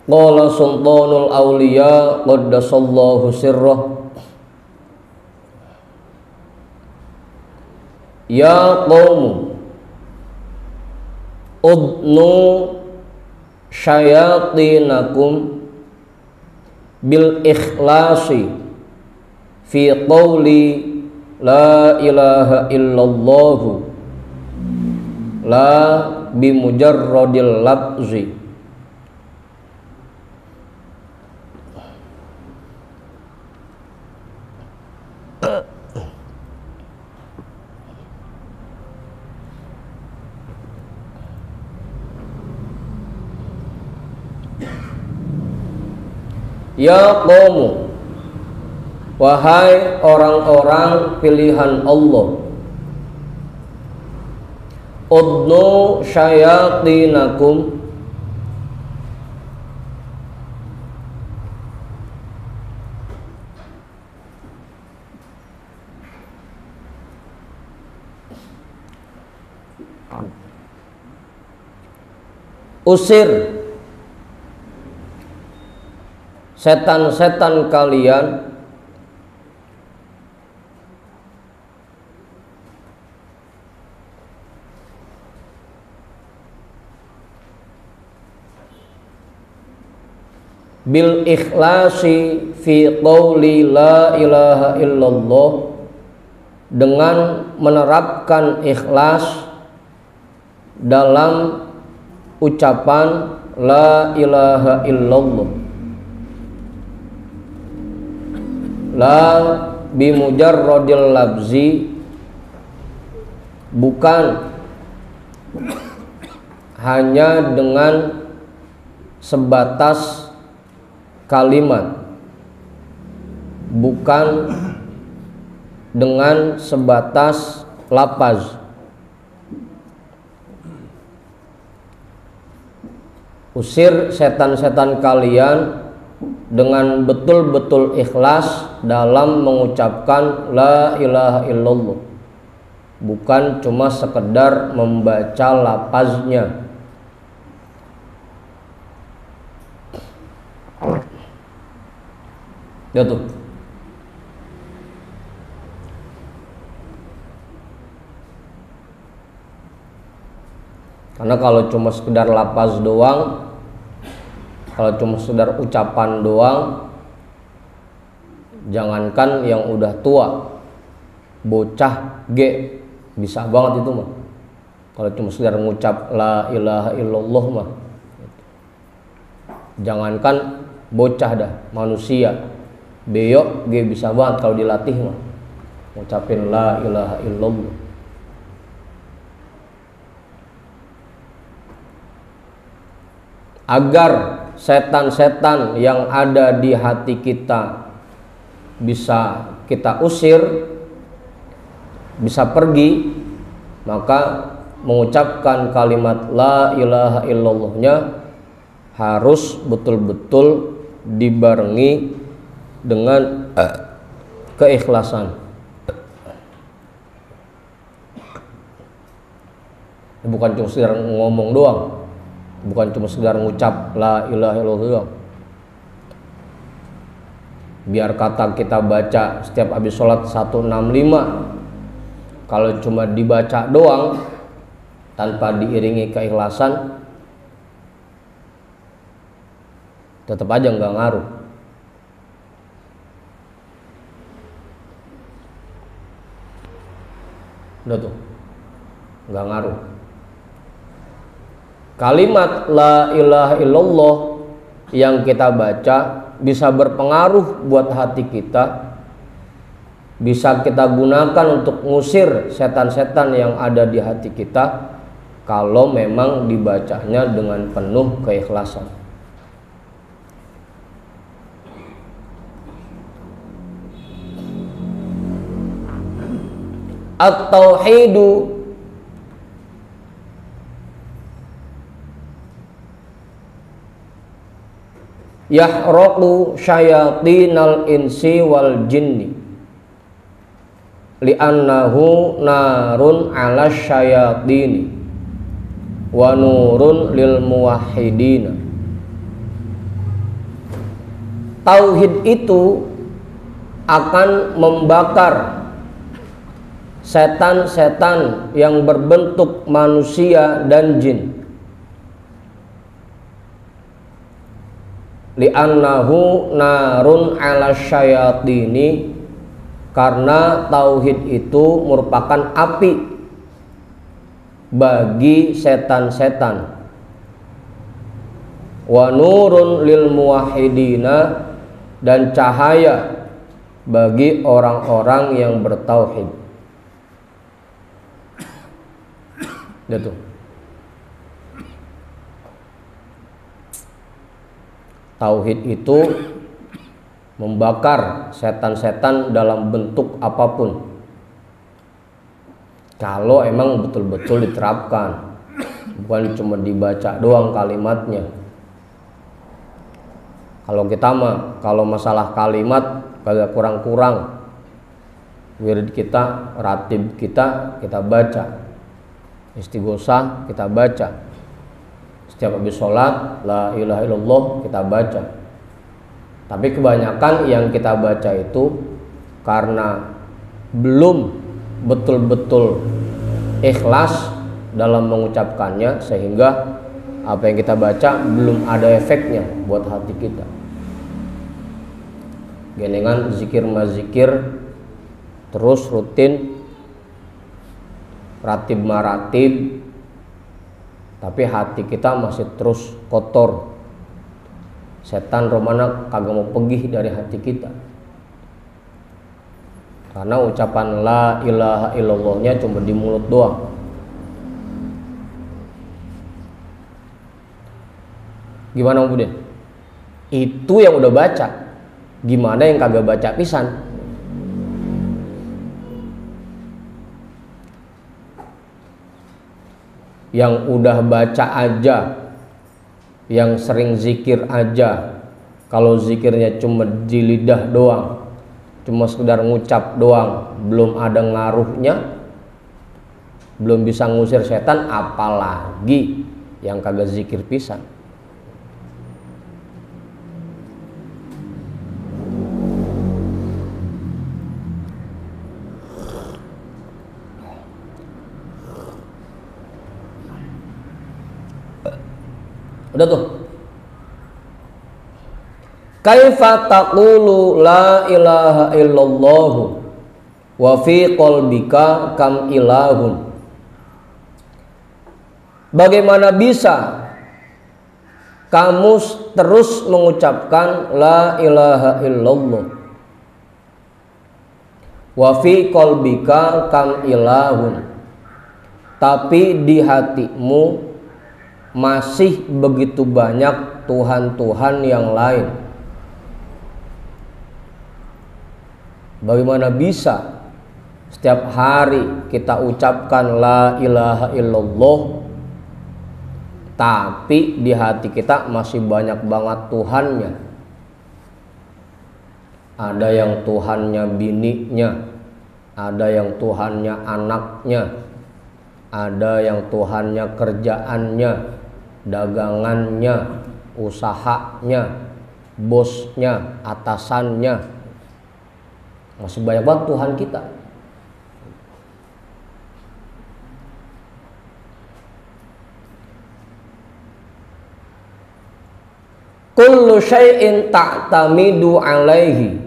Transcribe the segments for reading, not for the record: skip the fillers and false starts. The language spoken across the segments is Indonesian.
Qala sultanul awliya qaddasallahu sirrah. Ya qaumu udnu syayatinakum bil ikhlasi fi qawli la ilaha illallah la bimujarradil lafzi. Ya qaumu, wahai orang-orang pilihan Allah, udnu syayatinakum, usir setan-setan kalian bil ikhlasi fi qawli la ilaha illallah, dengan menerapkan ikhlas dalam ucapan la ilaha illallah, la bimujarradil labzi, bukan hanya dengan sebatas kalimat, bukan dengan sebatas lafaz. Usir setan-setan kalian dengan betul-betul ikhlas dalam mengucapkan la ilaha illallah, bukan cuma sekedar membaca lafaznya. Ya tuh. Karena kalau cuma sekedar lafaz doang, kalau cuma sekedar ucapan doang, jangankan yang udah tua, bocah G bisa banget itu mah. Kalau cuma sekedar ngucap la ilaha illallah mah, jangankan bocah dah, manusia beyok G bisa banget kalau dilatih mah, ngucapin la ilaha illallah. Agar setan-setan yang ada di hati kita bisa kita usir, bisa pergi, maka mengucapkan kalimat la ilaha illallahnya harus betul-betul dibarengi dengan keikhlasan. Bukan cuma sekedar ngomong doang, bukan cuma sekedar ngucap la ilaha illallah doang. Biar kata kita baca setiap habis sholat 165, kalau cuma dibaca doang tanpa diiringi keikhlasan, tetap aja nggak ngaruh. Udah tuh, nggak ngaruh. Kalimat la ilaha illallah yang kita baca bisa berpengaruh buat hati kita, bisa kita gunakan untuk ngusir setan-setan yang ada di hati kita kalau memang dibacanya dengan penuh keikhlasan. At-tauhidu yahraqu syayatinal insi wal jinni li'annahu narun 'ala syayatini wa nurun lil muwahhidina. Tauhid itu akan membakar setan-setan yang berbentuk manusia dan jin. Li'annahu narun 'ala syayatini, karena tauhid itu merupakan api bagi setan-setan. Wa nurun lil muwahhidina, dan cahaya bagi orang-orang yang bertauhid. Gitu. Tauhid itu membakar setan-setan dalam bentuk apapun, kalau emang betul-betul diterapkan, bukan cuma dibaca doang kalimatnya. Kalau kita mah, kalau masalah kalimat kagak kurang-kurang. Wirid kita, ratib kita baca, istighosah kita baca, setiap habis sholat la ilaha illallah kita baca. Tapi kebanyakan yang kita baca itu karena belum betul-betul ikhlas dalam mengucapkannya, sehingga apa yang kita baca belum ada efeknya buat hati kita. Geningan zikir mazikir terus rutin, ratib maratib, tapi hati kita masih terus kotor. Setan romana kagak mau pergi dari hati kita, karena ucapan la ilaha illallahnya cuma di mulut doang. Gimana Budin? Itu yang udah baca, gimana yang kagak baca pisan? Yang udah baca aja, yang sering zikir aja, kalau zikirnya cuma di lidah doang, cuma sekedar ngucap doang, belum ada ngaruhnya, belum bisa ngusir setan, apalagi yang kagak zikir pisan. Udah tuh. Kaifa taqulu la ilaha illallah wa fi qalbika kam ilahun. Bagaimana bisa kamu terus mengucapkan la ilaha illallah wa fi qalbika kam ilahun, tapi di hatimu masih begitu banyak Tuhan-Tuhan yang lain. Bagaimana bisa setiap hari kita ucapkan la ilaha illallah, tapi di hati kita masih banyak banget Tuhannya. Ada yang Tuhannya bininya, ada yang Tuhannya anaknya, ada yang Tuhannya kerjaannya, dagangannya, usahanya, bosnya, atasannya. Masih banyak banget Tuhan kita. Kullu syai'in ta'tamidu alaihi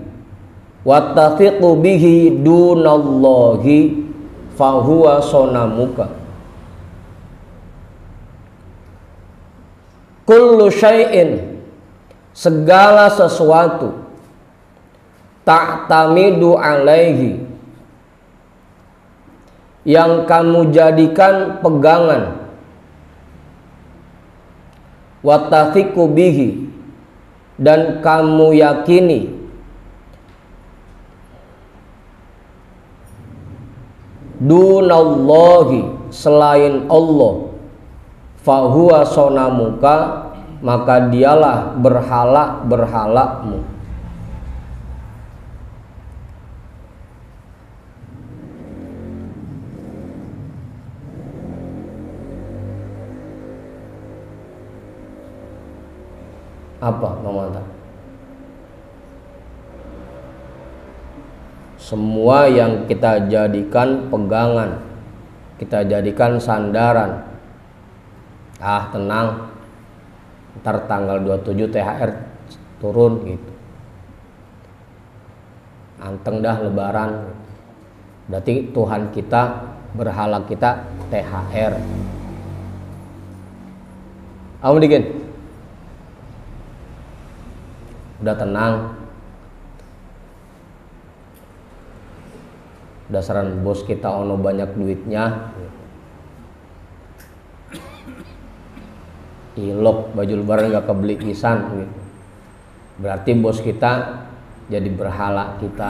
wa tafiqu bihi dunallahi fahuwa sonamuka. Kullu syai'in, segala sesuatu, ta'tamidu alaihi, yang kamu jadikan pegangan, wa tafiqu bihi, dan kamu yakini, dunallahi, selain Allah, fahuwa sonamuka, maka dialah berhala-berhalamu. Apa Bang Manta? semua yang kita jadikan pegangan, kita jadikan sandaran. Tenang, ntar tanggal 27 THR turun gitu. Anteng dah lebaran. Berarti Tuhan kita, berhala kita THR. Kamu dikit. Udah tenang. Dasaran bos kita ono banyak duitnya. Ilok baju lebaran gak kebeli pisan gitu. Berarti bos kita jadi berhala kita.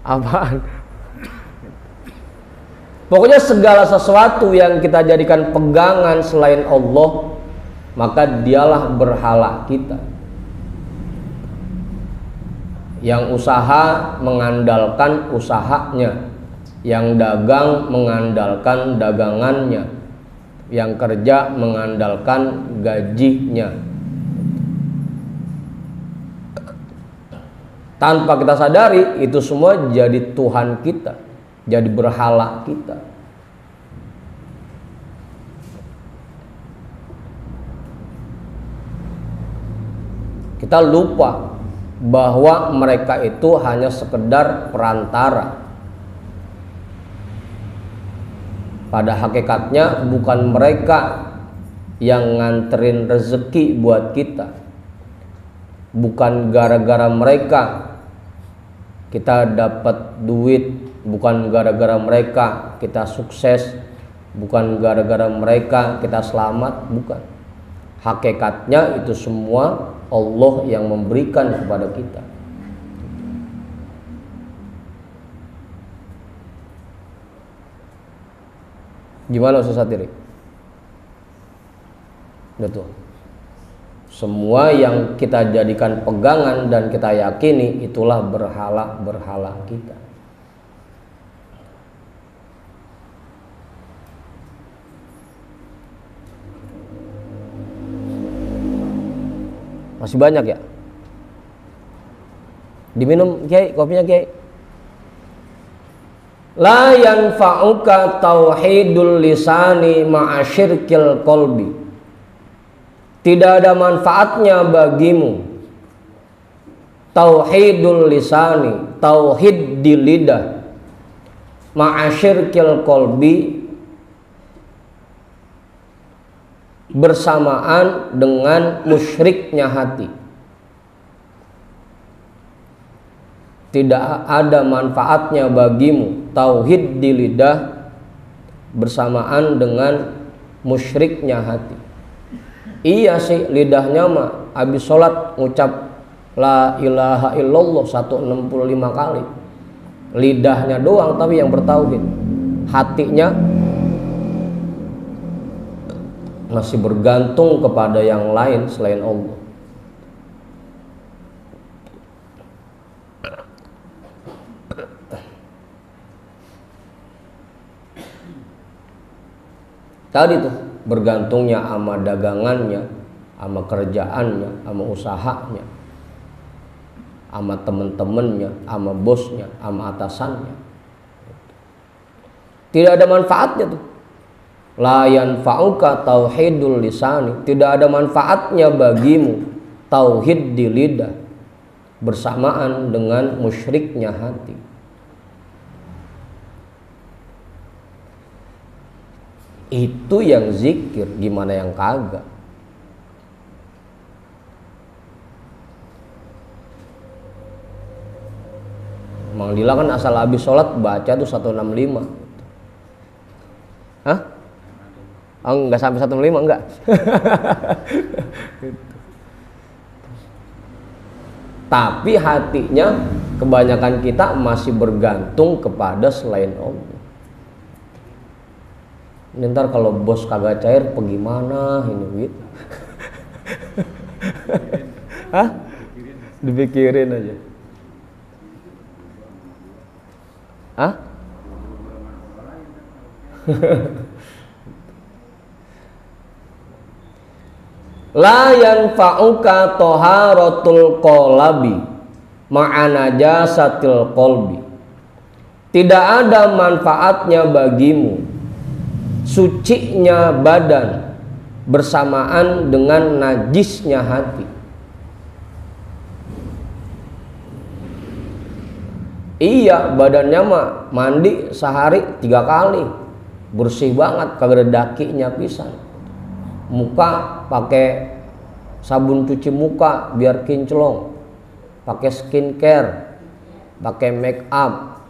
Apaan? Pokoknya segala sesuatu yang kita jadikan pegangan selain Allah, maka dialah berhala kita. Yang usaha mengandalkan usahanya, yang dagang mengandalkan dagangannya, yang kerja mengandalkan gajinya. Tanpa kita sadari, itu semua jadi Tuhan kita, jadi berhala kita. Kita lupa bahwa mereka itu hanya sekedar perantara. Pada hakikatnya bukan mereka yang nganterin rezeki buat kita. Bukan gara-gara mereka kita dapat duit, bukan gara-gara mereka kita sukses, bukan gara-gara mereka kita selamat, bukan. Hakikatnya itu semua Allah yang memberikan kepada kita. Gimana Ustaz Satiri? Betul. Semua yang kita jadikan pegangan dan kita yakini itulah berhala-berhala kita. Masih banyak ya? Diminum Kiai, kopinya Kiai. La yanfa'uka tauhidul lisani ma'asyirkil qalbi. Tidak ada manfaatnya bagimu tauhidul lisani, tauhid di lidah, ma'asyirkil qalbi, bersamaan dengan musyriknya hati. Tidak ada manfaatnya bagimu tauhid di lidah bersamaan dengan musyriknya hati. Iya sih, lidahnya mah habis sholat ngucap la ilaha illallah 165 kali. Lidahnya doang tapi yang bertauhid. Hatinya masih bergantung kepada yang lain selain Allah. Tadi tuh bergantungnya sama dagangannya, sama kerjaannya, sama usahanya, sama temen-temennya, sama bosnya, sama atasannya. Tidak ada manfaatnya tuh. La yanfa'uka tauhidul lisani. Tidak ada manfaatnya bagimu tauhid di lidah bersamaan dengan musyriknya hati. Itu yang zikir, gimana yang kagak? Mang Dila kan asal habis sholat baca tuh 165. Hah? Oh, enggak sampai 165 enggak? Tapi hatinya kebanyakan kita masih bergantung kepada selain Allah. Ini ntar kalau bos kagak cair bagaimana ini gitu. Hah? Dipikirin aja. Hah? La yanfa'uka taharatul qalabi ma'ana jasatil qalbi. Tidak ada manfaatnya bagimu sucinya badan bersamaan dengan najisnya hati. Iya, badannya mah mandi sehari 3 kali, bersih banget, kagak ada dakinya pisan. Muka pakai sabun cuci muka biar kinclong, pakai skincare, pakai make up,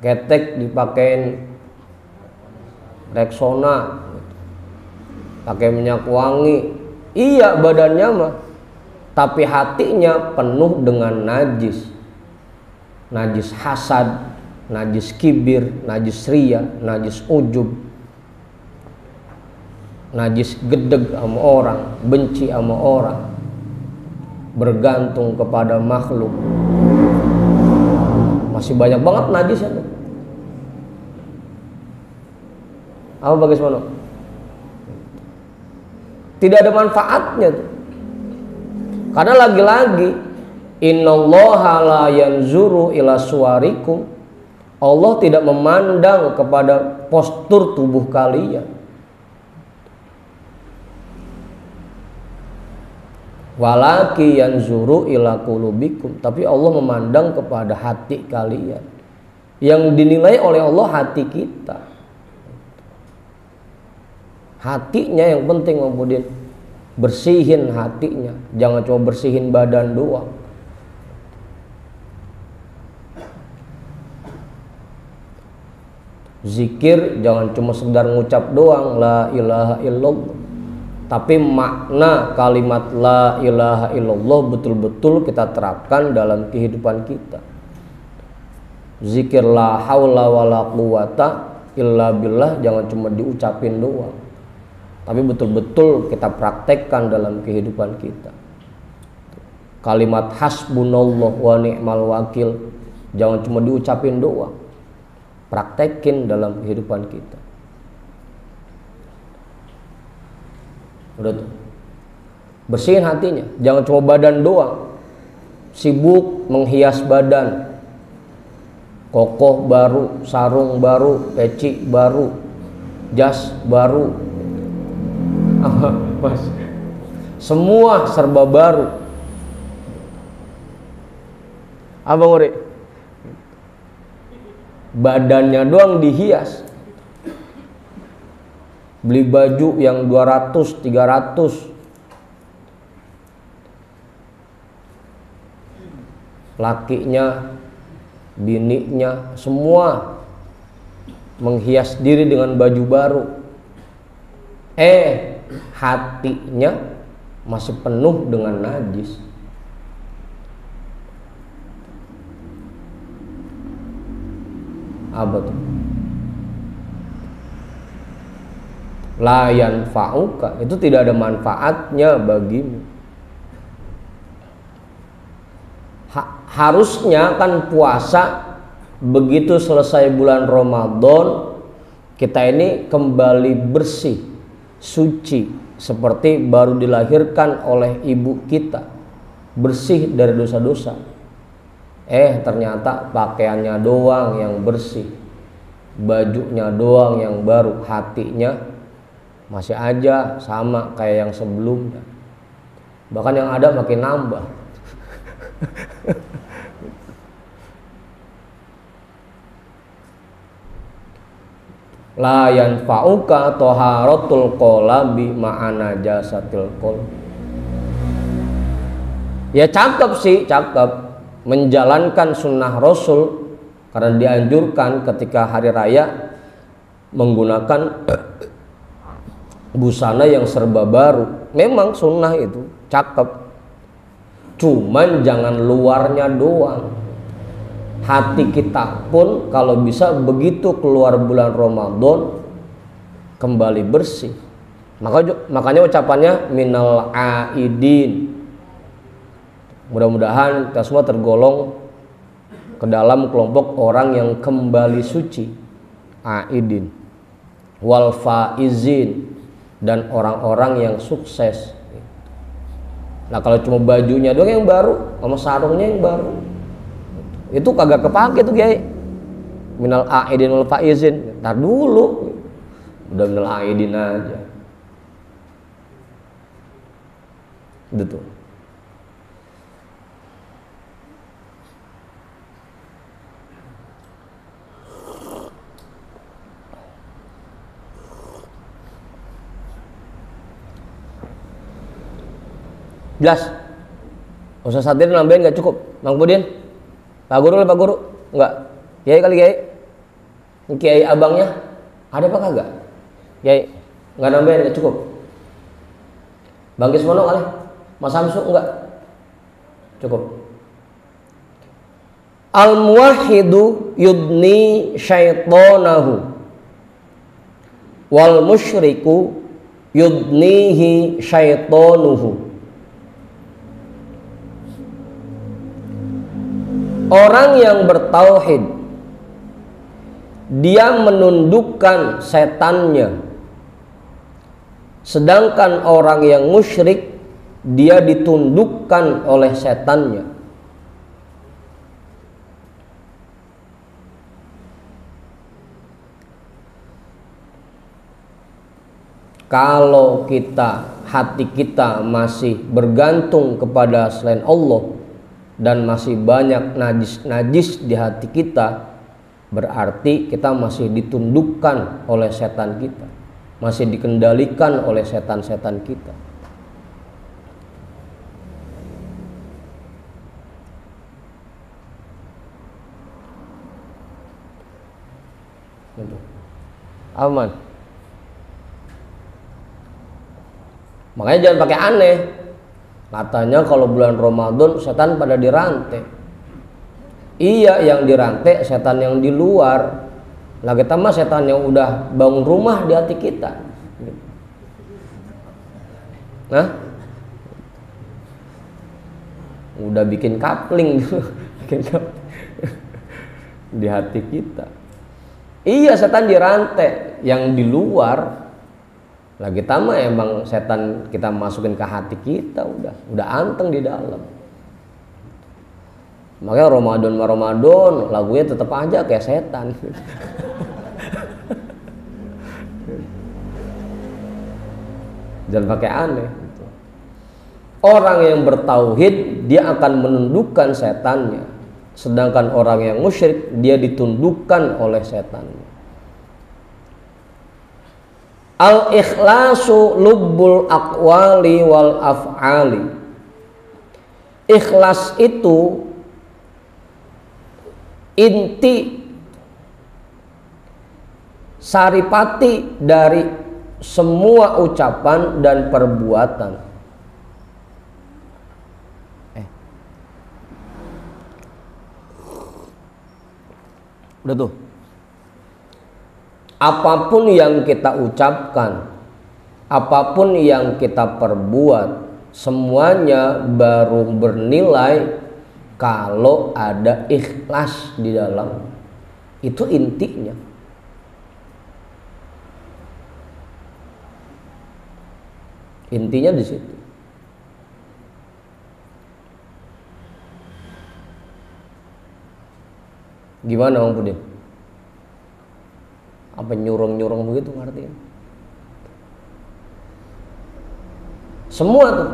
ketek dipakein Rexona, pakai minyak wangi. Iya badannya mah, tapi hatinya penuh dengan najis. Najis hasad, najis kibir, najis ria, najis ujub, najis gedeg sama orang, benci sama orang, bergantung kepada makhluk. Masih banyak banget najisnya tuh. Apa bagaimana? Tidak ada manfaatnya tuh. Karena lagi-lagi innallaha la yanzuru ila suwarikum. Allah tidak memandang kepada postur tubuh kalian. Walaki yanzuru ila qulubikum. Tapi Allah memandang kepada hati kalian. Yang dinilai oleh Allah hati kita. Hatinya yang penting kemudian. Bersihin hatinya. Jangan cuma bersihin badan doang. Zikir jangan cuma sekedar ngucap doang la ilaha illallah, tapi makna kalimat la ilaha illallah betul-betul kita terapkan dalam kehidupan kita. Zikir la haula wala quwata illa billah jangan cuma diucapin doang, tapi betul-betul kita praktekkan dalam kehidupan kita. Kalimat hasbunallah wa ni'mal wakil jangan cuma diucapin doang, praktekin dalam kehidupan kita. Udah tuh. Bersihin hatinya, jangan cuma badan doang. Sibuk menghias badan. Kokoh baru, sarung baru, peci baru, jas baru. Apa, Mas? Semua serba baru. Abang Uri, badannya doang dihias. Beli baju yang 200, 300. Lakinya, bininya, semua menghias diri dengan baju baru. Hatinya masih penuh dengan najis. Apa tuh? La yanfa'uka, itu tidak ada manfaatnya bagimu. Harusnya kan puasa begitu selesai bulan Ramadan kita ini kembali bersih, suci seperti baru dilahirkan oleh ibu kita, bersih dari dosa-dosa. Ternyata pakaiannya doang yang bersih, bajunya doang yang baru, hatinya masih aja sama kayak yang sebelumnya. Bahkan yang ada makin nambah. La yanfa'uka taharatul qalabi ma'ana jasatil qalbi. Ya cakep sih, cakep. Menjalankan sunnah Rasul karena dianjurkan ketika hari raya menggunakan busana yang serba baru. Memang sunnah itu cakep, cuman jangan luarnya doang. Hati kita pun kalau bisa begitu keluar bulan Ramadan kembali bersih. Makanya ucapannya minal aidin. Mudah-mudahan kita semua tergolong ke dalam kelompok orang yang kembali suci, aidin, wal faizin, dan orang-orang yang sukses. Nah kalau cuma bajunya doang yang baru sama sarungnya yang baru, itu kagak kepake tuh Kiai. Minal aidin wal faizin, ntar dulu udah minal aidin aja. Gitu. Jelas? Ustaz Satir nambahin nggak cukup? Mang Pudin? Pak Guru lah Pak Guru? Enggak? Kiai kali Kiai? Kiai abangnya? Ada apa kagak? Kiai? Nggak nambahin nggak cukup? Bang Kismono kali? Mas Samsu enggak? Cukup. Al-muwahhidu yudni syaitonahu wal musyriku yudnihi syaitonuhu. Orang yang bertauhid, dia menundukkan setannya, sedangkan orang yang musyrik, dia ditundukkan oleh setannya. Kalau hati kita masih bergantung kepada selain Allah dan masih banyak najis di hati kita, berarti kita masih ditundukkan oleh setan kita, masih dikendalikan oleh setan-setan kita. Aman. Makanya jangan pakai aneh. Katanya kalau bulan Ramadan setan pada dirantai. Iya, yang dirantai setan yang di luar. Lah kita mah setan yang udah bangun rumah di hati kita. Nah, udah bikin kapling di hati kita. Iya, setan dirantai yang di luar. Lah kita mah emang setan kita masukin ke hati kita, udah anteng di dalam. Makanya Ramadan lagunya tetap aja kayak setan. Jangan pakai aneh. Orang yang bertauhid dia akan menundukkan setannya, sedangkan orang yang musyrik dia ditundukkan oleh setannya. Al-ikhlasu lubbul aqwali wal af'ali. Ikhlas itu inti saripati dari semua ucapan dan perbuatan. Udah tuh. Apapun yang kita ucapkan, apapun yang kita perbuat, semuanya baru bernilai kalau ada ikhlas di dalam. Itu intinya. Intinya di situ. Gimana Bang Pudin? Apa nyurung-nyurung begitu ngerti? Semua tuh,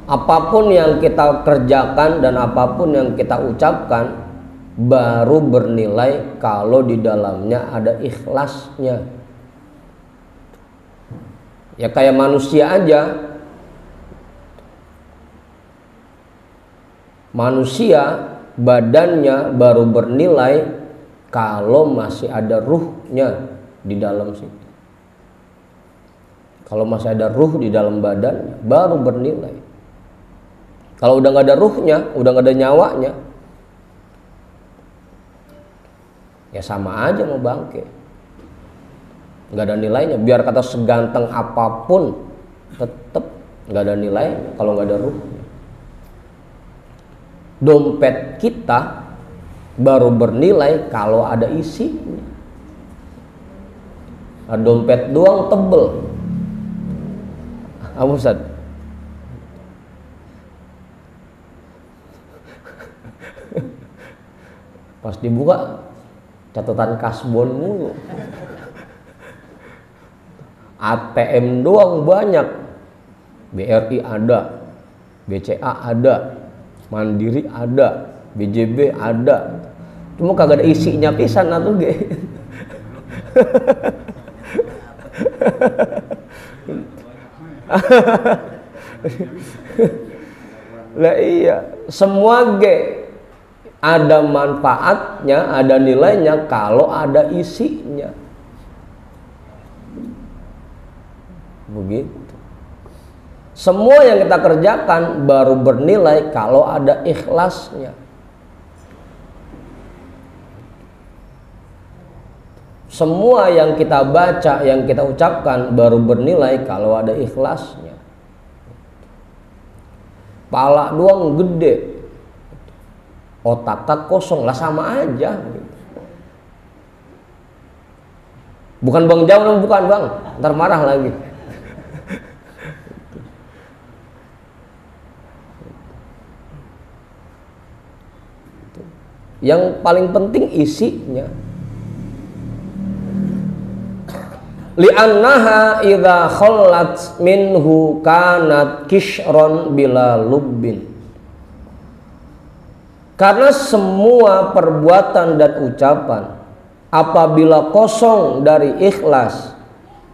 apapun yang kita kerjakan dan apapun yang kita ucapkan baru bernilai kalau di dalamnya ada ikhlasnya. Ya kayak manusia aja. Manusia badannya baru bernilai kalau masih ada ruhnya di dalam situ. Kalau masih ada ruh di dalam badannya baru bernilai. Kalau udah nggak ada ruhnya, udah nggak ada nyawanya, ya sama aja mau bangke, nggak ada nilainya. Biar kata seganteng apapun tetap nggak ada nilainya kalau nggak ada ruhnya. Dompet kita baru bernilai kalau ada isinya. Nah, dompet doang tebel, Apa Ustaz? Pas dibuka catatan kasbon mulu. ATM doang banyak. BRI ada, BCA ada, Mandiri ada, BJB ada. Cuma kagak ada isinya pisan atuh ge. Lah iya, semua ge ada manfaatnya, ada nilainya kalau ada isinya. Begitu. Semua yang kita kerjakan baru bernilai kalau ada ikhlasnya. Semua yang kita baca, yang kita ucapkan baru bernilai kalau ada ikhlasnya. Pala doang gede, otaknya kosong, lah sama aja. Bukan Bang Jamal, bukan Bang, ntar marah lagi. Yang paling penting isinya. Li'annaha idza khallat minhu kanat kishron bila lubbin. Karena semua perbuatan dan ucapan apabila kosong dari ikhlas,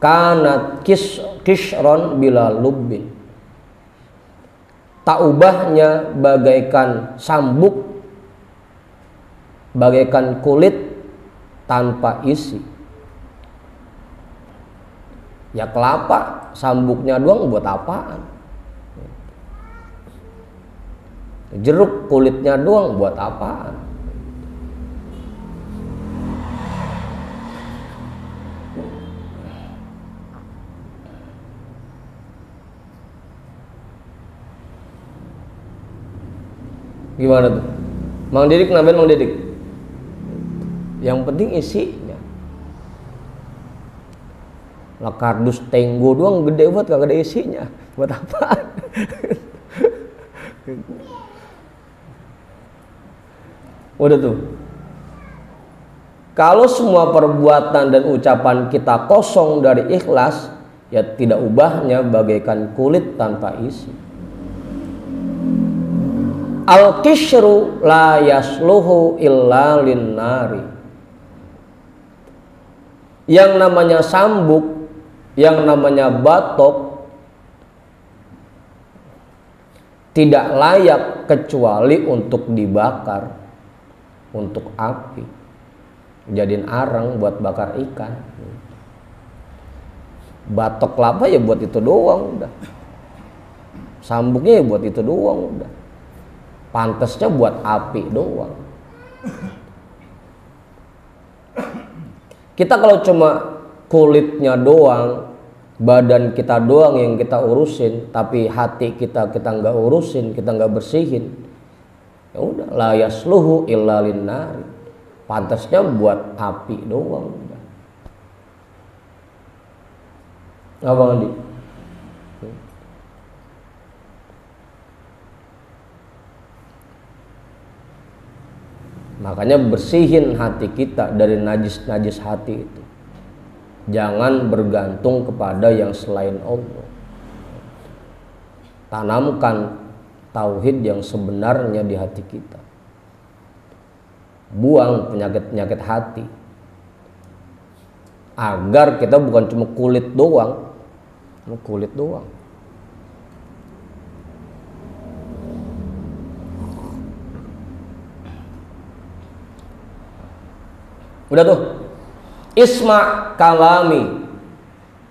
kanat kishron bila lubbin. Tak ubahnya bagaikan sambuk, bagaikan kulit tanpa isi. Ya kelapa, sambuknya doang buat apaan? Jeruk kulitnya doang buat apaan? Gimana tuh? Mang Didik nambahin Mang Didik. Yang penting isinya. Lah kardus tenggo doang gede banget kagak ada isinya. Buat apaan? Udah tuh. Kalau semua perbuatan dan ucapan kita kosong dari ikhlas, ya tidak ubahnya bagaikan kulit tanpa isi. Al-kishru la yasluhu illa linnari. Yang namanya sambuk, yang namanya batok tidak layak kecuali untuk dibakar, untuk api, jadiin arang buat bakar ikan. Batok kelapa ya buat itu doang udah, sambuknya ya buat itu doang udah, pantasnya buat api doang. Kita kalau cuma kulitnya doang, badan kita doang yang kita urusin, tapi hati kita nggak urusin, kita nggak bersihin, ya udah, la yasluhu illa linnari, pantasnya buat api doang udah. Apa Andi? Makanya bersihin hati kita dari najis-najis hati itu. Jangan bergantung kepada yang selain Allah. Tanamkan tauhid yang sebenarnya di hati kita. Buang penyakit-penyakit hati. Agar kita bukan cuma kulit doang. Kulit doang. Udah tuh. Isma kalami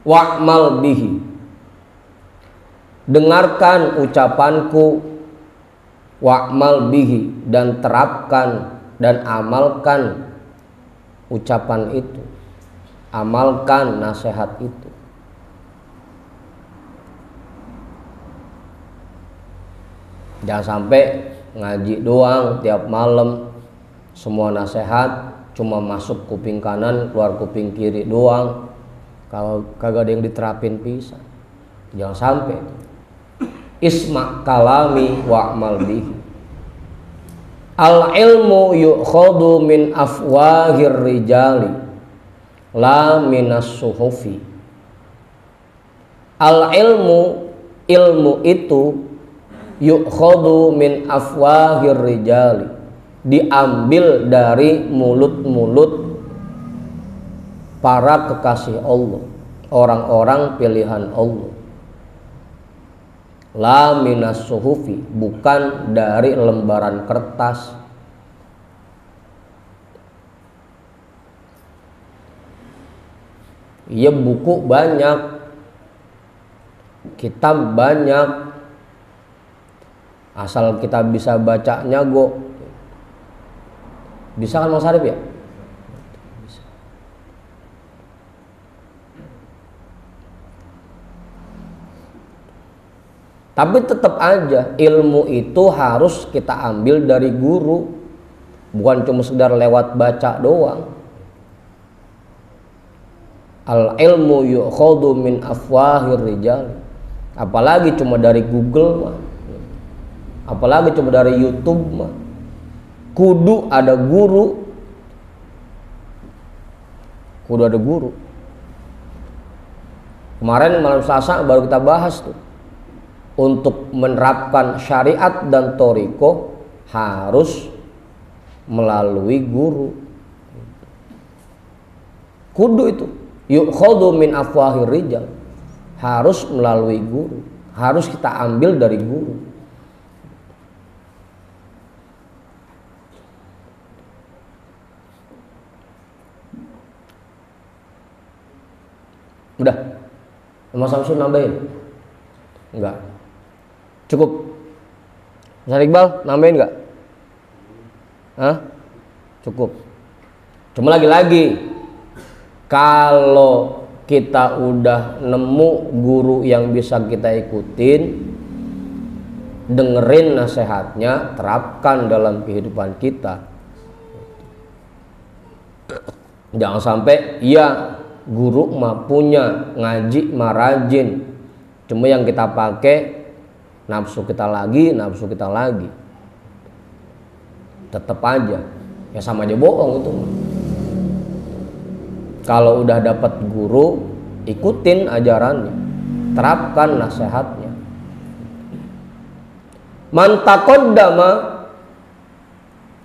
wa'mal bihi. Dengarkan ucapanku, wa'mal bihi, dan terapkan dan amalkan ucapan itu. Amalkan nasihat itu. Jangan sampai ngaji doang tiap malam, semua nasihat cuma masuk kuping kanan, keluar kuping kiri doang. Kalau kagak ada yang diterapin pisan. Jangan sampai. Isma kalami wa'mal bihi. Al ilmu yu'khadhu min afwahir rijali la minas suhufi. Al ilmu itu yu'khadhu min afwahir rijali, diambil dari mulut-mulut para kekasih Allah, orang-orang pilihan Allah. La minas suhufi, bukan dari lembaran kertas. Ya buku banyak, kitab banyak, asal kita bisa bacanya go. Bisa kan Mas Arif ya? Bisa. Tapi tetap aja ilmu itu harus kita ambil dari guru, bukan cuma sekedar lewat baca doang. Al ilmu yu'khadhu min afwahir rijal. Apalagi cuma dari Google mah, apalagi cuma dari YouTube mah. Kudu ada guru, kudu ada guru. Kemarin malam Selasa baru kita bahas tuh, untuk menerapkan syariat dan thoriqoh harus melalui guru. Kudu itu yu'khadhu min afwahir rijal, harus melalui guru, harus kita ambil dari guru. Udah, Mas Samsul nambahin? Enggak, cukup. Mas Iqbal nambahin enggak? Hah? Cukup. Cuma lagi-lagi, kalau kita udah nemu guru yang bisa kita ikutin, dengerin nasihatnya, terapkan dalam kehidupan kita. Jangan sampai iya guru mah punya, ngaji mah rajin, cuma yang kita pakai nafsu kita lagi, tetap aja ya sama aja bohong itu. Kalau udah dapat guru, ikutin ajarannya, terapkan nasihatnya. Man taqaddama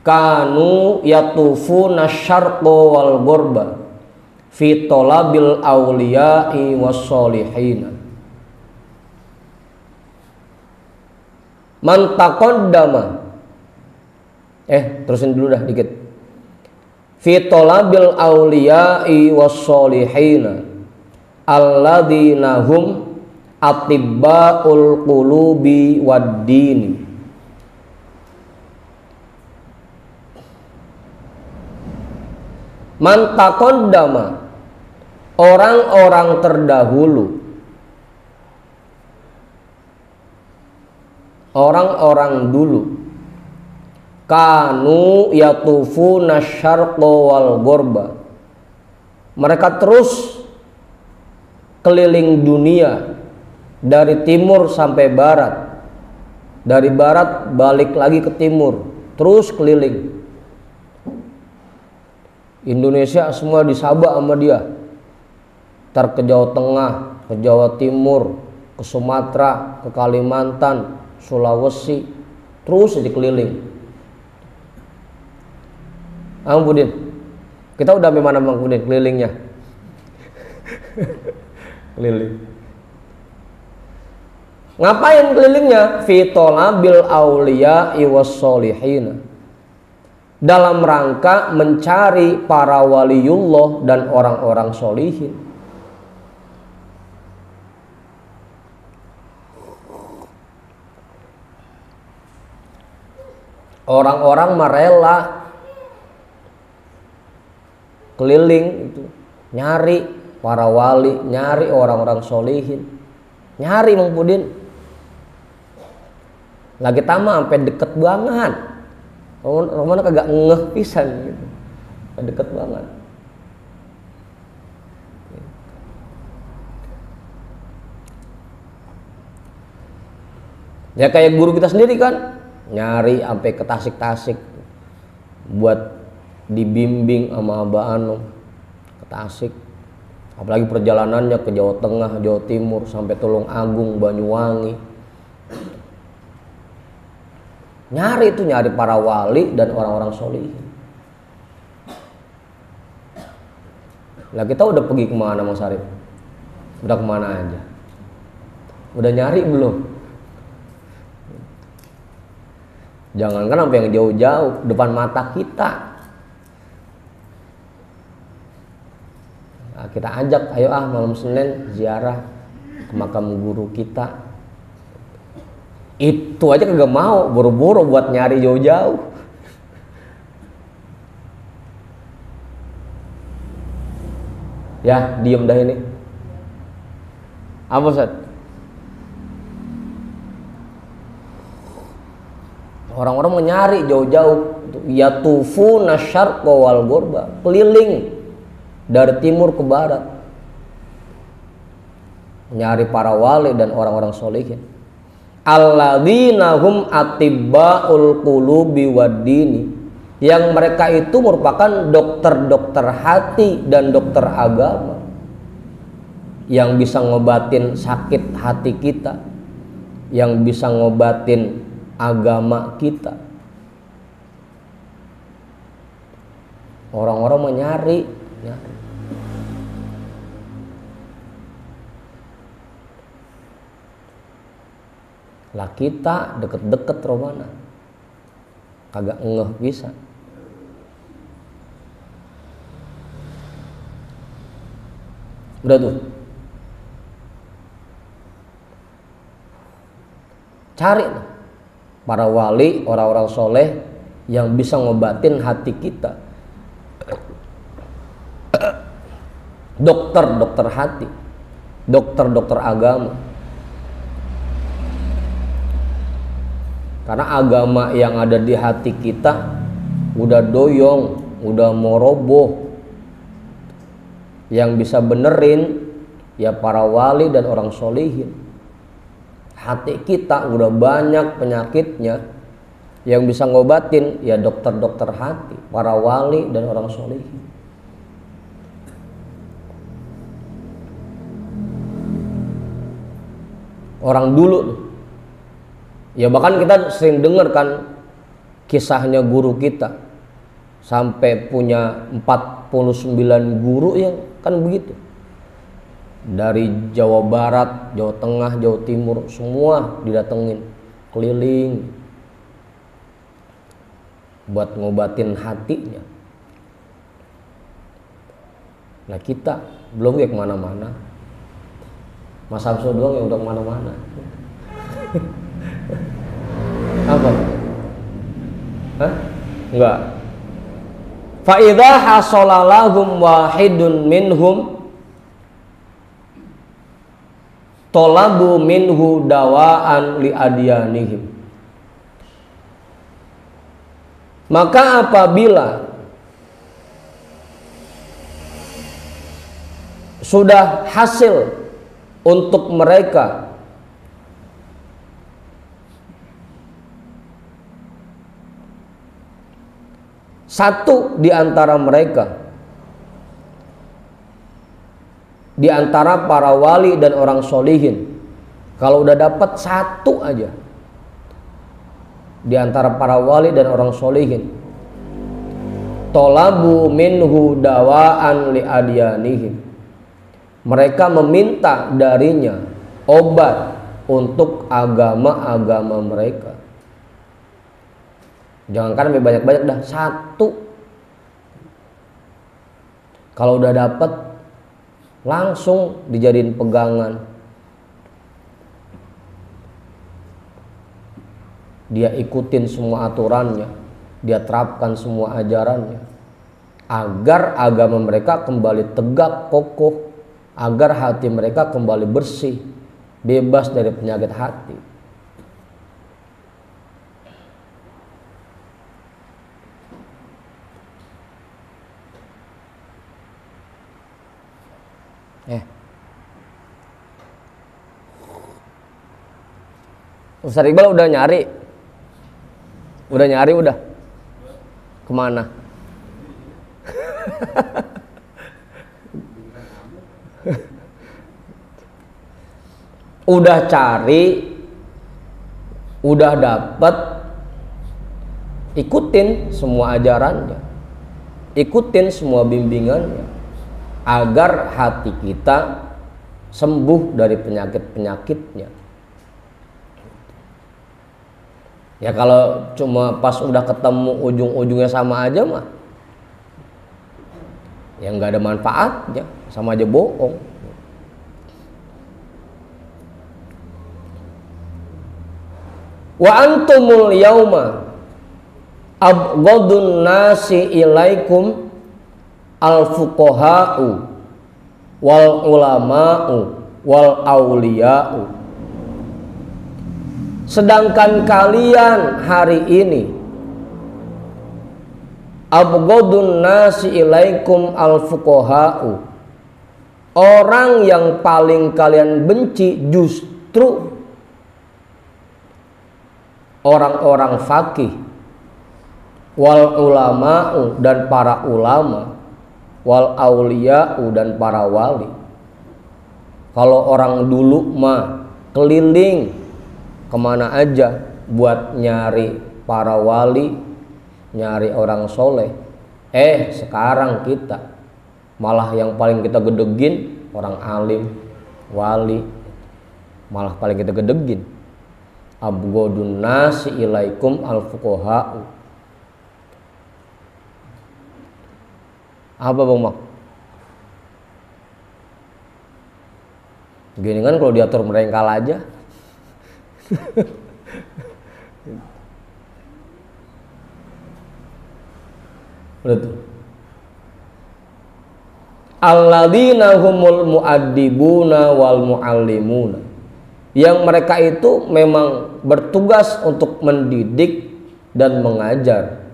kanu yatufuna syarqa wal ghurba fi talabil awliya'i wassolihin. Man taqaddama, terusin dulu dah dikit. Fi talabil awliya'i wassolihin alladzina hum atibba'ul qulubi wad-dini. Man taqaddama, orang-orang terdahulu, orang-orang dulu, kanu yatufuna syarqa wal ghurba, mereka terus keliling dunia dari timur sampai barat, dari barat balik lagi ke timur, terus keliling Indonesia semua disabak sama dia. Ntar ke Jawa Tengah, ke Jawa Timur, ke Sumatera, ke Kalimantan, Sulawesi, terus aja keliling. Budin, kita udah sampai mana Bang Budin kelilingnya? Keliling. Ngapain kelilingnya? Fi talabil auliya'i wassolihin, dalam rangka mencari para waliullah dan orang-orang solihin. Orang-orang merela keliling itu, nyari para wali, nyari orang-orang solihin, nyari Bang Pudin. Lagi tama sampai deket banget. Romana kagak ngeh pisan gitu, deket banget. Ya kayak guru kita sendiri kan, nyari sampai ke Tasik-Tasik buat dibimbing sama Abah Anom ke Tasik. Apalagi perjalanannya ke Jawa Tengah, Jawa Timur, sampai Tulung Agung, Banyuwangi. Nyari para wali dan orang-orang solihin. Lah kita udah pergi kemana Mas Arif? Udah kemana aja? Udah nyari belum? Jangankan sampai yang jauh-jauh, depan mata kita. Nah, kita ajak, ayo malam Senin ziarah ke makam guru kita. Itu aja kagak mau, boro-boro buat nyari jauh-jauh. Ya, diem dah ini. Apa Ustaz? Orang-orang menyari jauh-jauh, yatufu nasyarqa wal ghurba, keliling dari timur ke barat, nyari para wali dan orang-orang solihin. Alladzina hum atibbaul qulubi waddini, yang mereka itu merupakan dokter-dokter hati dan dokter agama, yang bisa ngobatin sakit hati kita, yang bisa ngobatin agama kita. Orang-orang menyari, lah kita deket-deket romana kagak ngeh bisa. Udah tuh, cari para wali, orang-orang soleh yang bisa ngobatin hati kita, dokter-dokter hati, dokter-dokter agama. Karena agama yang ada di hati kita udah doyong, udah mau roboh. Yang bisa benerin ya para wali dan orang solihin. Hati kita udah banyak penyakitnya, yang bisa ngobatin ya dokter-dokter hati, para wali dan orang solihin. Orang dulu, ya bahkan kita sering dengar kan kisahnya guru kita, sampai punya 49 guru yang kan begitu. Dari Jawa Barat, Jawa Tengah, Jawa Timur, semua didatengin, keliling buat ngobatin hatinya. Nah kita belum ya kemana-mana. Mas Samsul doang yang udah kemana-mana. Apa? Hah? Enggak. Fa idza hasalalahum wahidun minhum tolabu minhu dawaan li adyanihim. Maka apabila sudah hasil untuk mereka satu di antara mereka, di antara para wali dan orang solihin, kalau udah dapat satu aja di antara para wali dan orang solihin, tolabu minhu dawaan li adyanihim, mereka meminta darinya obat untuk agama-agama mereka. Jangankan lebih banyak-banyak, dah satu. Kalau udah dapat langsung dijadiin pegangan. Dia ikutin semua aturannya, dia terapkan semua ajarannya, agar agama mereka kembali tegak kokoh, agar hati mereka kembali bersih, bebas dari penyakit hati. Ustaz Iqbal udah nyari? Udah? Kemana? Udah cari, udah dapet, ikutin semua ajarannya, ikutin semua bimbingannya, agar hati kita sembuh dari penyakit-penyakitnya. Ya kalau cuma pas udah ketemu ujung-ujungnya sama aja mah, ya nggak ada manfaatnya, sama aja bohong. Wa antumul yauma abghadun nasi ilaikum al-fuqaha'u wal ulama'u wal auliya'u. Sedangkan kalian hari ini abghadun nasi ilaikum al-fuqaha'u, orang yang paling kalian benci justru orang-orang faqih, wal ulama'u dan para ulama, wal auliya'u dan para wali. Kalau orang dulu mah keliling kemana aja buat nyari para wali, nyari orang soleh. Sekarang kita malah yang paling kita gedegin orang alim, wali, malah paling kita gedegin. Abghadun nasi ilaikum al-fuqaha'u. Apa Bang Mak? Gini kan kalau diatur merengkal aja. Betul. Alladzina humul mu'addibuna wal mu'allimuna, yang mereka itu memang bertugas untuk mendidik dan mengajar.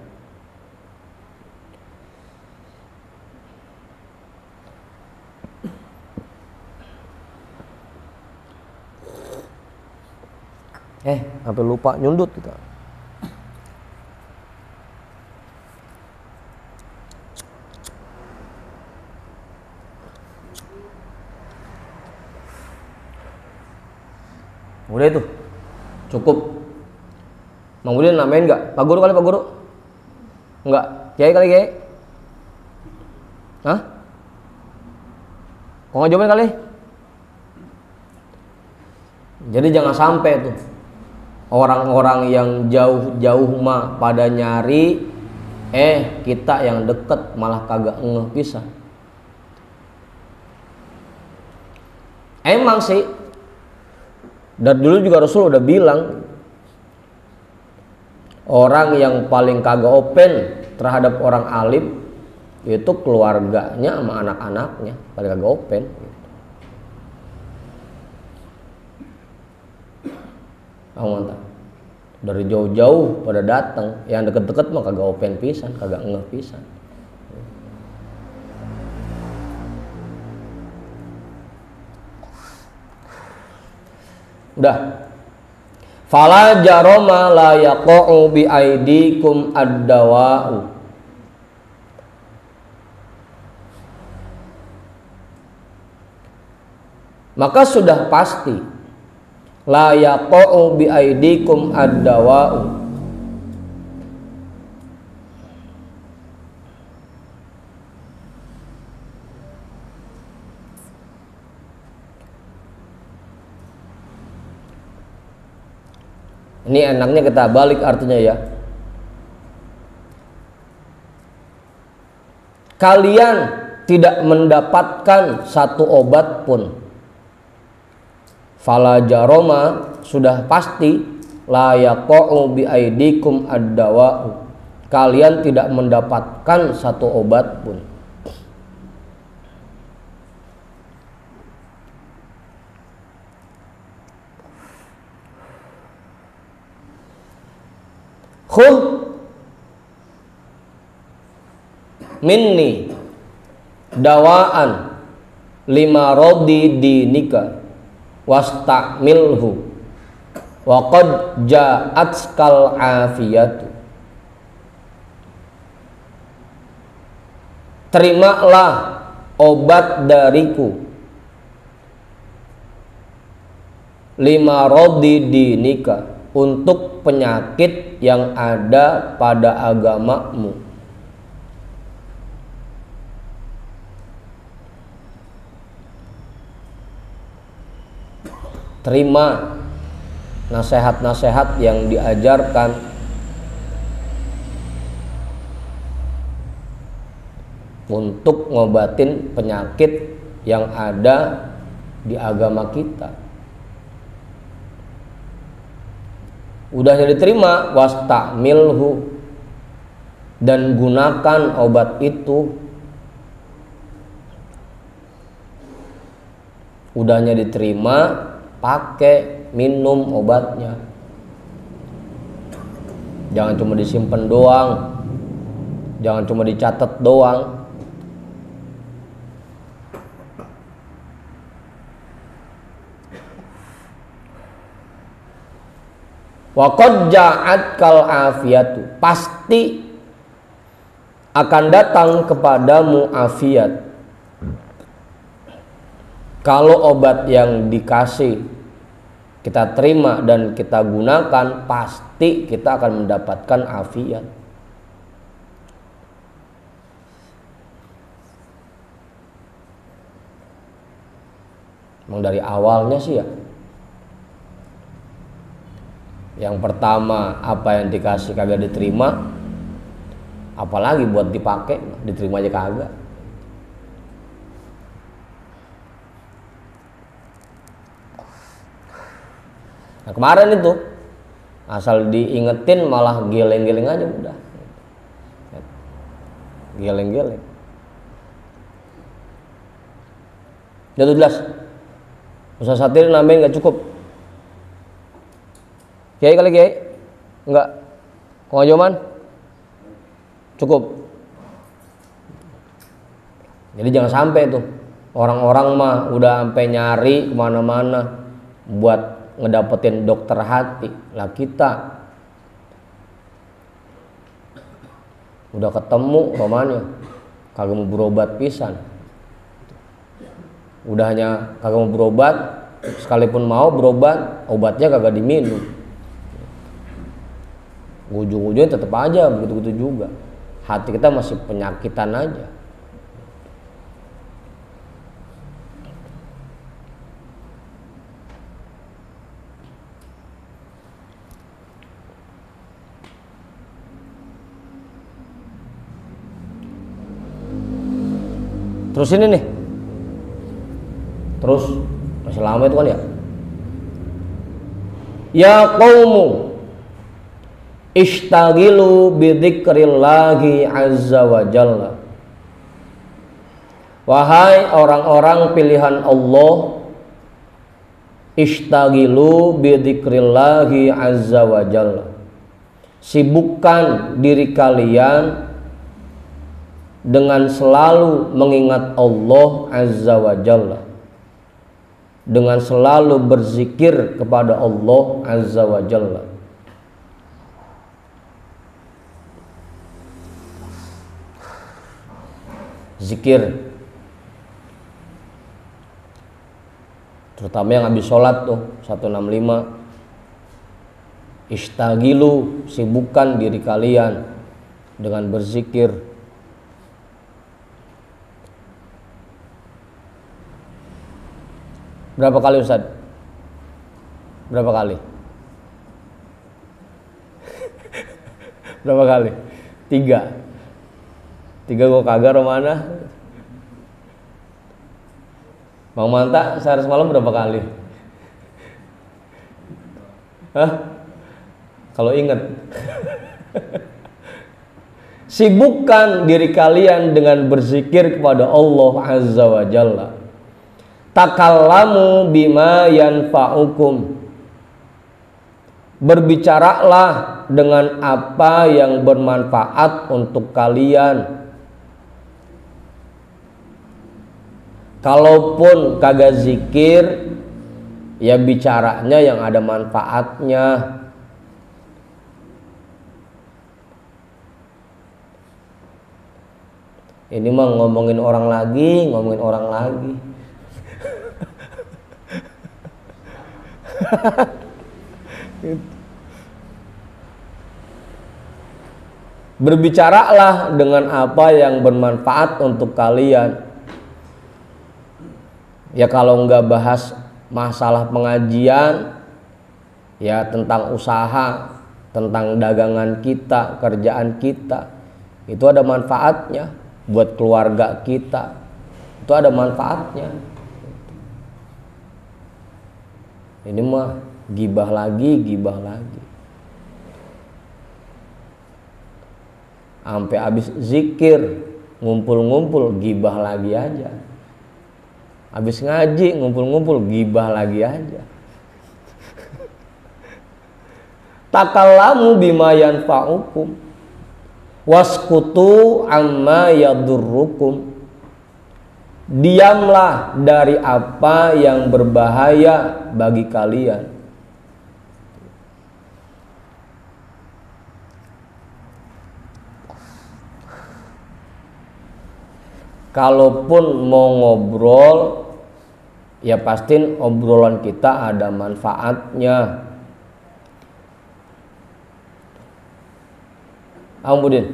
Sampai lupa nyundut kita. Udah itu cukup. Mang Udin namain nggak? Pak Guru kali, Pak Guru? Nggak? Kiai kali, Kiai? Hah? Kok nggak jawabin kali? Jadi jangan sampai tuh orang-orang yang jauh-jauh mah pada nyari, kita yang deket malah kagak ngeh pisan. Emang sih, dari dulu juga Rasul udah bilang, orang yang paling kagak open terhadap orang alim itu keluarganya sama anak-anaknya, paling kagak open. Mantap. Dari jauh-jauh pada datang, yang deket-deket mah kagak open pisan, kagak ngeh pisan. Udah. Fala jaroma la yaqa'u bi aidikum ad-dawa'u. Maka sudah pasti la yaqa'u bi aidikum ad-dawa'u. Ini enaknya kita balik artinya ya. Kalian tidak mendapatkan satu obat pun. Fala jaroma, sudah pasti, la yaqa'u bi aidikum ad-dawa'u. Kalian tidak mendapatkan satu obat pun. Khudh minni dawaan lima rodi dinika wastakmilhu Wa qad ja'atskal afiyatu. Terimalah obat dariku lima rodi dinika, untuk penyakit yang ada pada agamamu. Terima nasihat-nasihat yang diajarkan untuk ngobatin penyakit yang ada di agama kita. Udahnya diterima, wastamilhu, dan gunakan obat itu. Udahnya diterima, pakai, minum obatnya. Jangan cuma disimpan doang, jangan cuma dicatat doang. Wa qad ja'atkal afiyatu, pasti akan datang kepadamu afiat. Kalau obat yang dikasih kita terima dan kita gunakan, pasti kita akan mendapatkan afiat. Memang dari awalnya sih ya, yang pertama apa yang dikasih kagak diterima, apalagi buat dipakai, diterima aja kagak. Nah kemarin itu asal diingetin malah geleng-geleng aja udah, geleng-geleng. Jatuh jelas, Ustaz Satir nambahin nggak cukup. Kiai kali Kiai? Enggak. Kong Ajoman? Cukup. Jadi jangan sampai tuh orang-orang mah udah sampai nyari kemana-mana buat ngedapetin dokter hati. Lah kita udah ketemu romanya kagak mau berobat pisan. Udahnya kagak mau berobat, sekalipun mau berobat, obatnya kagak diminum. Ujung-ujungnya tetap aja begitu-begitu juga. Hati kita masih penyakitan aja. Terus ini nih, terus masih lama itu kan ya. Ya qaumu ishtagilu bidzikrillahi azza wa jalla. Wahai orang-orang pilihan Allah, ishtagilu bidzikrillahi azza wa jalla. Sibukkan diri kalian dengan selalu mengingat Allah azza wa jalla, dengan selalu berzikir kepada Allah azza wa jalla. Zikir, terutama yang habis sholat tuh 165. Ishtagilu, sibukkan diri kalian dengan berzikir. Berapa kali Ustaz? Berapa kali? Berapa kali? 3 gua kagak romana. Bang Manta sehari semalam berapa kali? Hah? Kalau ingat. Sibukkan diri kalian dengan berzikir kepada Allah azza wa jalla. Takallamu bima yanfa'ukum. Berbicaralah dengan apa yang bermanfaat untuk kalian. Kalaupun kagak zikir, ya bicaranya yang ada manfaatnya. Ini mah ngomongin orang lagi. Berbicaralah dengan apa yang bermanfaat untuk kalian. Ya kalau nggak bahas masalah pengajian, ya tentang usaha, tentang dagangan kita, kerjaan kita, itu ada manfaatnya buat keluarga kita, itu ada manfaatnya. Ini mah gibah lagi, sampai habis zikir ngumpul-ngumpul gibah lagi aja, habis ngaji ngumpul-ngumpul gibah lagi aja. Takallamu bima yanfa'ukum waskutu amma yadurrukum. Diamlah dari apa yang berbahaya bagi kalian. Kalaupun mau ngobrol, ya pasti obrolan kita ada manfaatnya. Budin?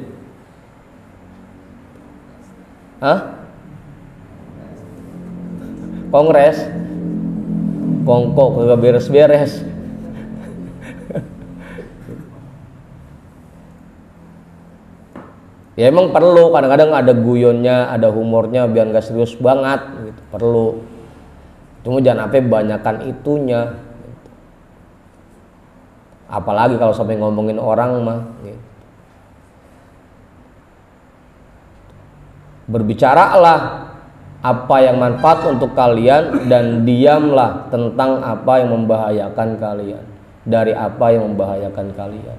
Kongres? Kongko kagak beres-beres. Ya emang perlu, kadang-kadang ada guyonnya, ada humornya biar nggak serius banget gitu, perlu. Cuma jangan sampai banyakan itunya gitu. Apalagi kalau sampai ngomongin orang mah gitu. Berbicaralah apa yang manfaat untuk kalian dan diamlah tentang apa yang membahayakan kalian, dari apa yang membahayakan kalian.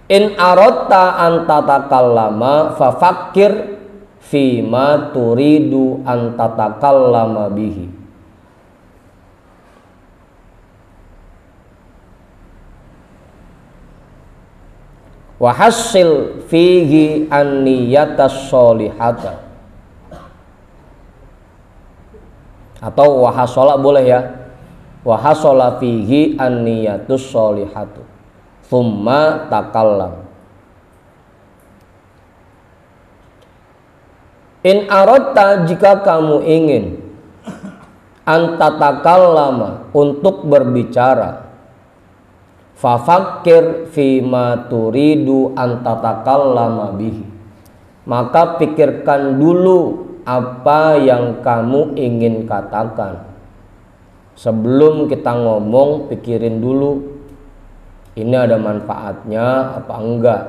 In aradta an tatakallama fafakkir fima turidu an tatakallama bihi. Wa hassil fihi an-niyatas sholihata. Atau wahasola boleh ya. Wahasola fihi an-niyatus sholihatu. Thumma takallam. In aradta, jika kamu ingin, antatakallama, untuk berbicara, fafakkir fima turidu antatakallama bihi, maka pikirkan dulu apa yang kamu ingin katakan. Sebelum kita ngomong, pikirin dulu, ini ada manfaatnya apa enggak,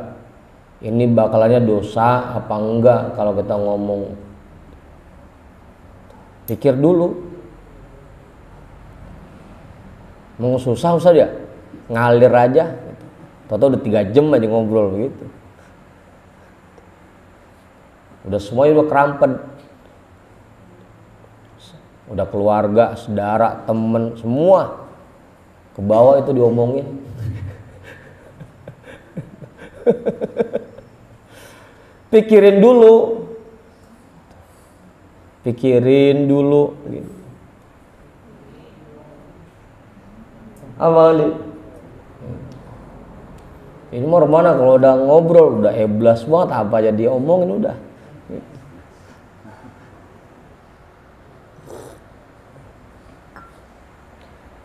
ini bakalannya dosa apa enggak kalau kita ngomong. Pikir dulu. Mau susah ya, ngalir aja gitu. Tau-tau udah 3 jam aja ngobrol begitu, udah semuanya udah kerampet, udah keluarga, saudara, temen, semua ke bawah itu diomongin. Pikirin dulu gitu. Amali. Ini mau mana kalau udah ngobrol udah eblas banget, apa aja dia omongin udah.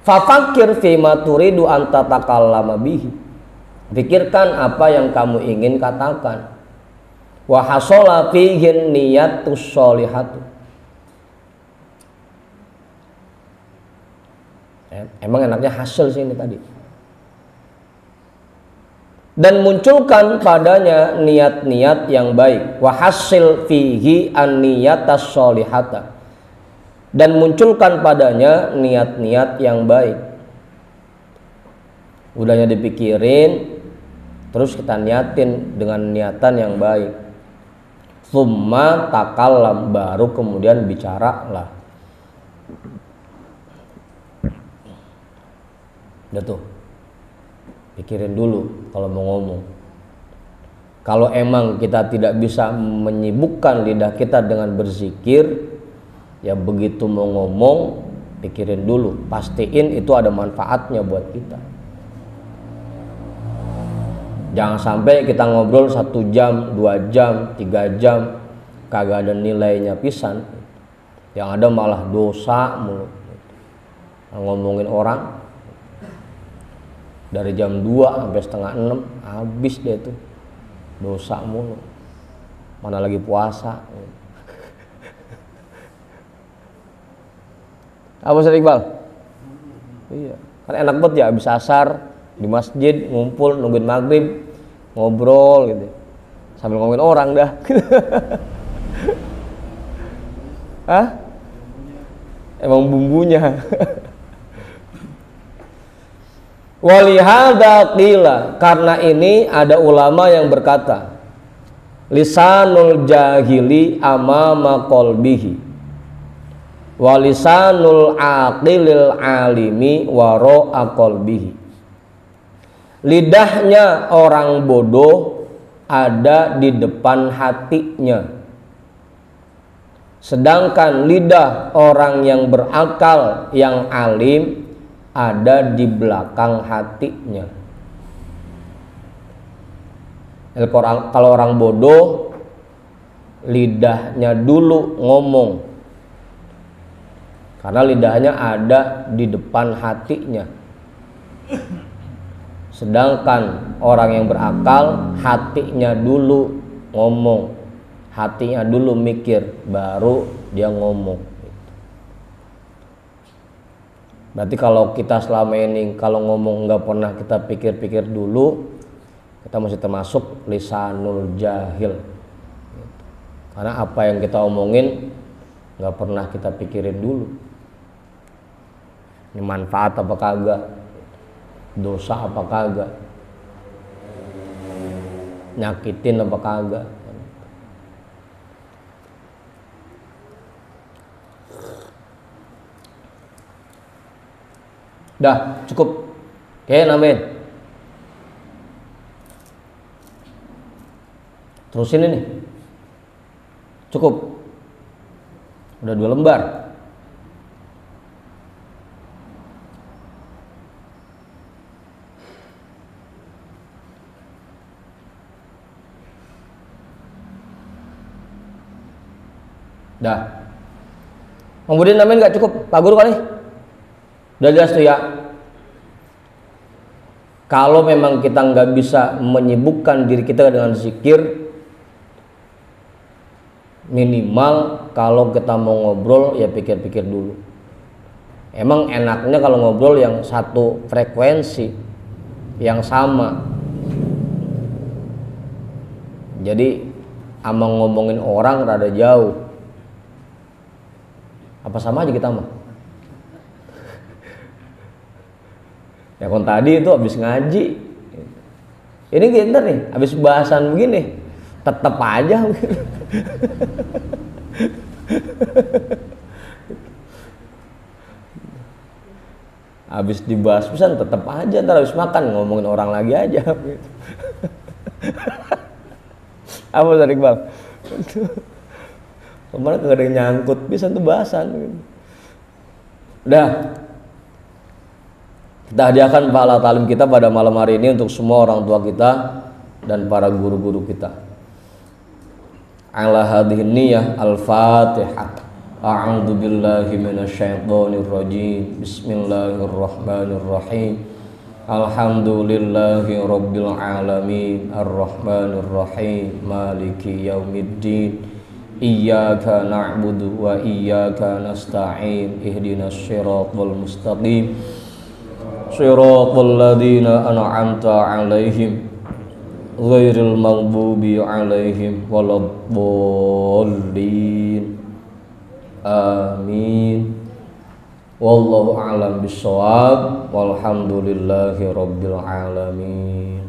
Fafakir fima turidu an tatakallama bihi. Pikirkan apa yang kamu ingin katakan. Wa hasola fihi niyatus sholihatu. Emang enaknya hasil sih ini tadi. Dan munculkan padanya niat-niat yang baik. Wa hasil fihi an-niyatas sholihata. Dan munculkan padanya niat-niat yang baik. Udahnya dipikirin, terus kita niatin dengan niatan yang baik. Tsumma takallam, baru kemudian bicaralah. Udah tuh, pikirin dulu kalau mau ngomong. Kalau emang kita tidak bisa menyibukkan lidah kita dengan berzikir, ya begitu mau ngomong, pikirin dulu, pastiin itu ada manfaatnya buat kita. Jangan sampai kita ngobrol 1 jam, 2 jam, 3 jam, kagak ada nilainya pisan. Yang ada malah dosa mulu. Ngomongin orang dari jam 2 sampai setengah 6 habis deh tuh, dosa mulu. Mana lagi puasa. Apa Ustaz Iqbal? Iya, kan enak banget ya habis asar di masjid ngumpul nungguin maghrib, ngobrol gitu sambil ngomongin orang dah. Hah? Emang bumbunya. Walihada qila, karena ini ada ulama yang berkata, lisanul jahili amama qalbihi walisanul aqilil alimi wara'a qalbihi. Lidahnya orang bodoh ada di depan hatinya, sedangkan lidah orang yang berakal, yang alim ada di belakang hatinya. Kalau orang bodoh, lidahnya dulu ngomong, karena lidahnya ada di depan hatinya. Sedangkan orang yang berakal, hatinya dulu ngomong, hatinya dulu mikir, baru dia ngomong. Berarti kalau kita selama ini kalau ngomong nggak pernah kita pikir-pikir dulu, kita masih termasuk lisanul jahil. Karena apa yang kita omongin nggak pernah kita pikirin dulu. Ini manfaat apa kagak? Dosa apa kagak? Nyakitin apa kagak? Dah, cukup. Oke, nambahin. Terusin ini. Cukup. Udah 2 lembar. Dah. Kemudian nambahin nggak cukup? Pak Guru kali? Udah jelas tuh ya. Kalau memang kita nggak bisa menyibukkan diri kita dengan zikir, minimal kalau kita mau ngobrol ya pikir-pikir dulu. Emang enaknya kalau ngobrol yang satu frekuensi, yang sama. Jadi ama ngomongin orang rada jauh. Apa sama aja kita mah? Ya kon tadi itu habis ngaji, ini kita nih habis bahasan begini, tetap aja. Habis dibahas pesan tetap aja, ntar habis makan ngomongin orang lagi aja. Apa Ustaz Iqbal? Kemarin kagak ada yang nyangkut bisa tuh bahasan. Udah. Kita hadiahkan pahala talim kita pada malam hari ini untuk semua orang tua kita dan para guru-guru kita. Ala hadhihi niyyah al-Fatihah. A'udzu billahi minasyaitonir rajim. Bismillahirrahmanirrahim. Alhamdulillahi rabbil alamin arrahmanir rahim maliki yaumiddin. Iyyaka na'budu wa iyyaka nasta'in. Ihdinas siratal mustaqim. Shiratal ladzina an'amta 'alaihim ghairil maghdubi 'alaihim waladdallin. Amin. Wallahu a'lam bissawab. Walhamdulillahi rabbil alamin.